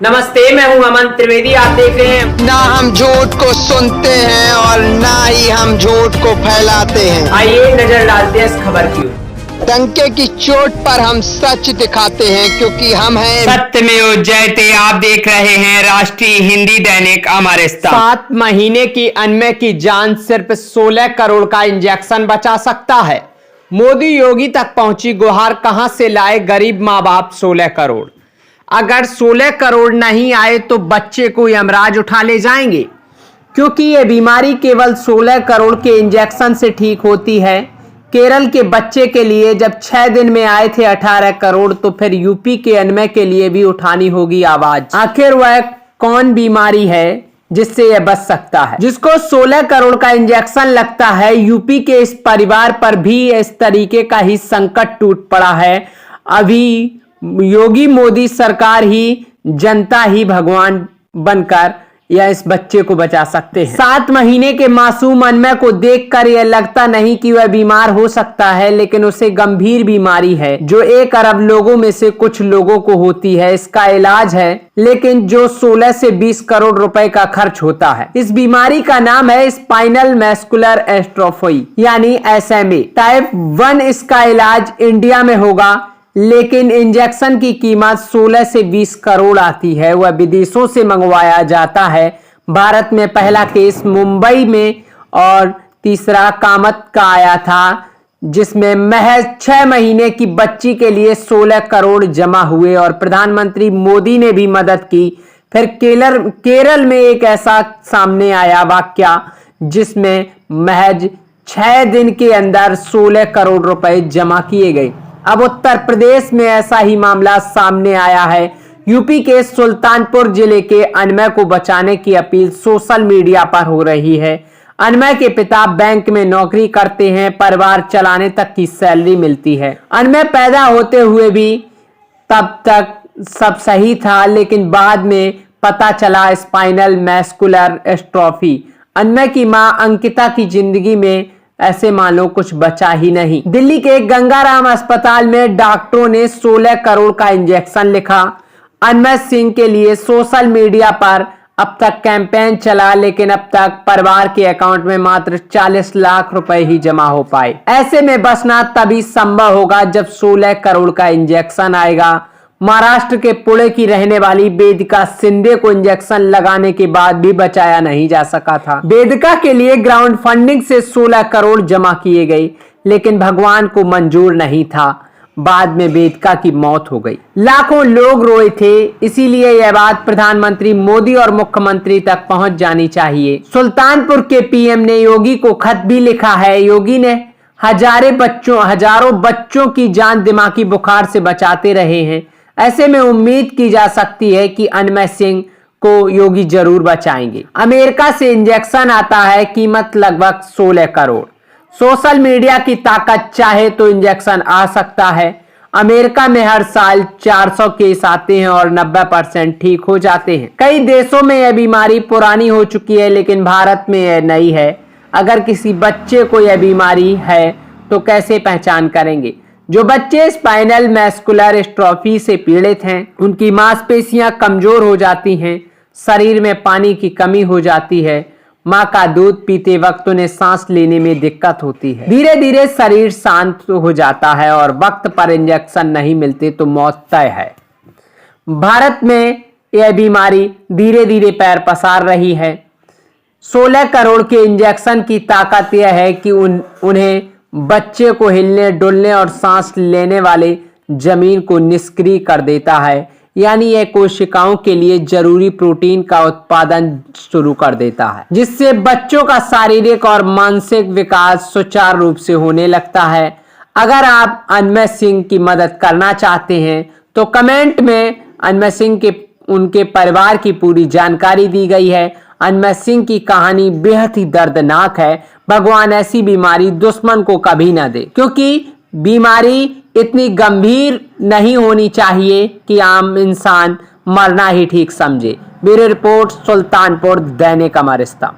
नमस्ते, मैं हूं अमन त्रिवेदी। आप देख रहे हैं ना हम झूठ को सुनते हैं और ना ही हम झूठ को फैलाते हैं। आइए नजर डालते हैं इस खबर की ओर। डंके की चोट पर हम सच दिखाते हैं क्योंकि हम हैं सत्यमेव जयते। आप देख रहे हैं राष्ट्रीय हिंदी दैनिक अमर स्तंभ। 7 महीने की अनमय की जान सिर्फ 16 करोड़ का इंजेक्शन बचा सकता है। मोदी योगी तक पहुंची गुहार, कहां से लाए गरीब माँ बाप 16 करोड़। अगर 16 करोड़ नहीं आए तो बच्चे को यमराज उठा ले जाएंगे, क्योंकि यह बीमारी केवल 16 करोड़ के इंजेक्शन से ठीक होती है। केरल के बच्चे के लिए जब 6 दिन में आए थे 18 करोड़, तो फिर यूपी के अनमय के लिए भी उठानी होगी आवाज। आखिर वह कौन बीमारी है जिससे यह बच सकता है, जिसको 16 करोड़ का इंजेक्शन लगता है। यूपी के इस परिवार पर भी इस तरीके का ही संकट टूट पड़ा है। अभी योगी मोदी सरकार ही, जनता ही भगवान बनकर या इस बच्चे को बचा सकते हैं। 7 महीने के मासूम अनमय को देखकर यह लगता नहीं कि वह बीमार हो सकता है, लेकिन उसे गंभीर बीमारी है जो 1 अरब लोगों में से कुछ लोगों को होती है। इसका इलाज है, लेकिन जो 16 से 20 करोड़ रुपए का खर्च होता है। इस बीमारी का नाम है स्पाइनल मस्कुलर एट्रोफी यानी SMA टाइप 1। इसका इलाज इंडिया में होगा, लेकिन इंजेक्शन की कीमत 16 से 20 करोड़ आती है। वह विदेशों से मंगवाया जाता है। भारत में पहला केस मुंबई में और तीसरा कामत का आया था, जिसमें महज 6 महीने की बच्ची के लिए 16 करोड़ जमा हुए और प्रधानमंत्री मोदी ने भी मदद की। फिर केरल में एक ऐसा सामने आया वाकया जिसमें महज 6 दिन के अंदर 16 करोड़ रुपए जमा किए गए। अब उत्तर प्रदेश में ऐसा ही मामला सामने आया है। यूपी के सुल्तानपुर जिले के अनमय को बचाने की अपील सोशल मीडिया पर हो रही है। अनमय के पिता बैंक में नौकरी करते हैं, परिवार चलाने तक की सैलरी मिलती है। अनमय पैदा होते हुए भी तब तक सब सही था, लेकिन बाद में पता चला स्पाइनल मस्कुलर एट्रोफी। अनमय की मां अंकिता की जिंदगी में ऐसे मानो कुछ बचा ही नहीं। दिल्ली के गंगाराम अस्पताल में डॉक्टरों ने 16 करोड़ का इंजेक्शन लिखा। अनमय सिंह के लिए सोशल मीडिया पर अब तक कैंपेन चला, लेकिन अब तक परिवार के अकाउंट में मात्र 40 लाख रुपए ही जमा हो पाए। ऐसे में बचना तभी संभव होगा जब 16 करोड़ का इंजेक्शन आएगा। महाराष्ट्र के पुणे की रहने वाली वेदिका शिंदे को इंजेक्शन लगाने के बाद भी बचाया नहीं जा सका था। वेदिका के लिए ग्राउंड फंडिंग से 16 करोड़ जमा किए गए, लेकिन भगवान को मंजूर नहीं था। बाद में वेदिका की मौत हो गई। लाखों लोग रोए थे, इसीलिए यह बात प्रधानमंत्री मोदी और मुख्यमंत्री तक पहुंच जानी चाहिए। सुल्तानपुर के PM ने योगी को खत भी लिखा है। योगी ने हजारों बच्चों की जान दिमागी बुखार से बचाते रहे हैं। ऐसे में उम्मीद की जा सकती है कि अनमय सिंह को योगी जरूर बचाएंगे। अमेरिका से इंजेक्शन आता है, कीमत लगभग 16 करोड़। सोशल मीडिया की ताकत चाहे तो इंजेक्शन आ सकता है। अमेरिका में हर साल 400 केस आते हैं और 90% ठीक हो जाते हैं। कई देशों में यह बीमारी पुरानी हो चुकी है, लेकिन भारत में यह नई है। अगर किसी बच्चे को यह बीमारी है तो कैसे पहचान करेंगे? जो बच्चे स्पाइनल मस्कुलर एट्रोफी से पीड़ित हैं, उनकी मांसपेशियां कमजोर हो जाती हैं, शरीर में पानी की कमी हो जाती है, मां का दूध पीते वक्त उन्हें सांस लेने में दिक्कत होती है। धीरे धीरे शरीर शांत हो जाता है और वक्त पर इंजेक्शन नहीं मिलते तो मौत तय है। भारत में यह बीमारी धीरे धीरे पैर पसार रही है। 16 करोड़ के इंजेक्शन की ताकत यह है कि उन्हें बच्चे को हिलने डुलने और सांस लेने वाले जमीन को निष्क्रिय कर देता है, यानी यह कोशिकाओं के लिए जरूरी प्रोटीन का उत्पादन शुरू कर देता है, जिससे बच्चों का शारीरिक और मानसिक विकास सुचारू रूप से होने लगता है। अगर आप अनमय सिंह की मदद करना चाहते हैं तो कमेंट में अनमय सिंह के उनके परिवार की पूरी जानकारी दी गई है। अनमय सिंह की कहानी बेहद ही दर्दनाक है। भगवान ऐसी बीमारी दुश्मन को कभी ना दे, क्योंकि बीमारी इतनी गंभीर नहीं होनी चाहिए कि आम इंसान मरना ही ठीक समझे। ब्यूरो रिपोर्ट, सुल्तानपुर दैनिक अमर स्तंभ।